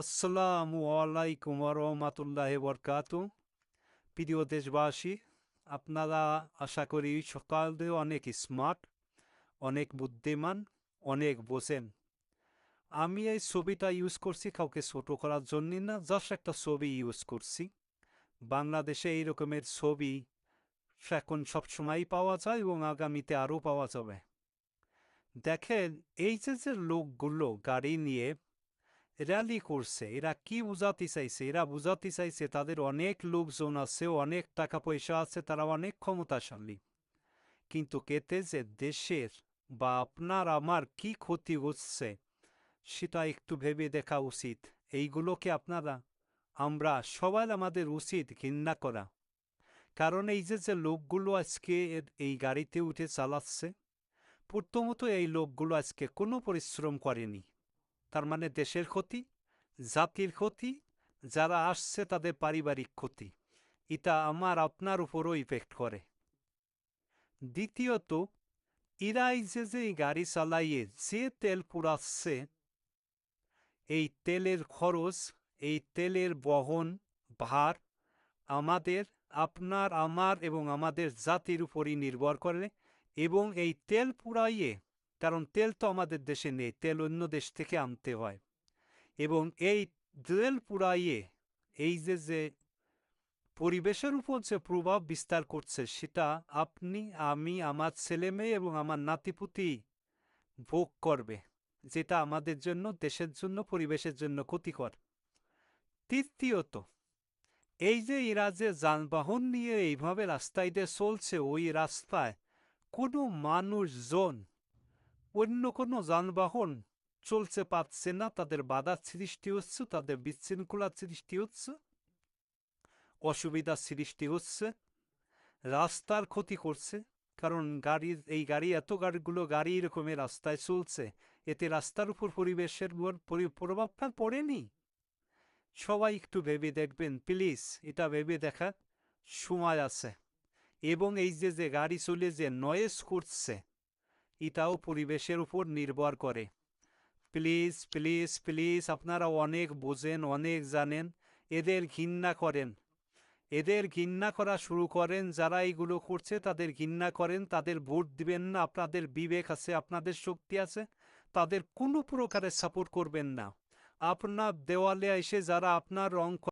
আসসালামু আলাইকুম ওয়া বরকাতু। প্রিয় দেশবাসী, আপনারা আশা করি সকালে অনেক স্মার্ট, অনেক বুদ্ধিমান, অনেক বোঝেন। আমি এই ছবিটা ইউজ করছি কাউকে ছোট করার জন্য না, জাস্ট একটা ছবি ইউজ করছি। বাংলাদেশে এই রকমের ছবি এখন সবসময়ই পাওয়া যায় এবং আগামীতে আরও পাওয়া যাবে। দেখেন, এই যে লোকগুলো গাড়ি নিয়ে র্যালি করছে, এরা কি বোঝাতে চাইছে? এরা বোঝাতে চাইছে তাদের অনেক লোকজন আছে, অনেক টাকা পয়সা আছে, তারা অনেক ক্ষমতাশালী। কিন্তু এতে যে দেশের বা আপনার আমার কি ক্ষতি হচ্ছে সেটা একটু ভেবে দেখা উচিত। এইগুলোকে আমরা সবাই আমাদের উচিত ঘৃণা করা। কারণ এই যে লোকগুলো আজকে এই গাড়িতে উঠে চালাচ্ছে, প্রথমত এই লোকগুলো আজকে কোনো পরিশ্রম করেনি। তার মানে দেশের ক্ষতি, জাতির ক্ষতি, যারা আসছে তাদের পারিবারিক ক্ষতি। এটা আমার আপনার উপরও ইফেক্ট করে। দ্বিতীয়ত, এরা এই যে গাড়ি চালাইয়ে যে তেল পুড়াচ্ছে, এই তেলের খরচ, এই তেলের বহন ভার আমাদের, আপনার, আমার এবং আমাদের জাতির উপরই নির্ভর করে। এবং এই তেল পুড়াইয়ে, কারণ তেল তো আমাদের দেশে নেই, তেল অন্য দেশ থেকে আনতে হয়, এবং এই তেল পুড়াইয়ে এই যে পরিবেশের উপর যে প্রভাব বিস্তার করছে সেটা আপনি, আমি, আমার ছেলে মেয়ে এবং আমার নাতিপুতি ভোগ করবে, যেটা আমাদের জন্য, দেশের জন্য, পরিবেশের জন্য ক্ষতিকর। তৃতীয়ত, এই যে এরা যে যানবাহন নিয়ে এইভাবে রাস্তায় দিয়ে চলছে, ওই রাস্তায় কোনো মানুষজন অন্য কোনো যানবাহন চলতে পারছে না, তাদের বাধার সৃষ্টি হচ্ছে, তাদের বিশৃঙ্খলার সৃষ্টি হচ্ছে, অসুবিধার সৃষ্টি হচ্ছে, রাস্তার ক্ষতি করছে। কারণ এই গাড়ি, এত গাড়ি এরকমের রাস্তায় চলছে, এতে রাস্তার উপর পরিবেশের প্রভাবটা পড়েনি। সবাই একটু ভেবে দেখবেন প্লিজ, এটা ভেবে দেখার সময় আছে। এবং এই যে গাড়ি চলে যে নয়েজ করছে, এটাও পরিবেশের উপর নির্ভর করে। প্লিজ প্লিজ প্লিজ, আপনারা অনেক বোঝেন, অনেক জানেন, এদের ঘৃণা করেন। এদের ঘৃণা করা শুরু করেন, যারা এইগুলো করছে তাদের ঘৃণা করেন, তাদের ভোট দিবেন না। আপনাদের বিবেক আছে, আপনাদের শক্তি আছে, তাদের কোনো প্রকারের সাপোর্ট করবেন না। আপনার দেওয়ালে এসে যারা আপনার রং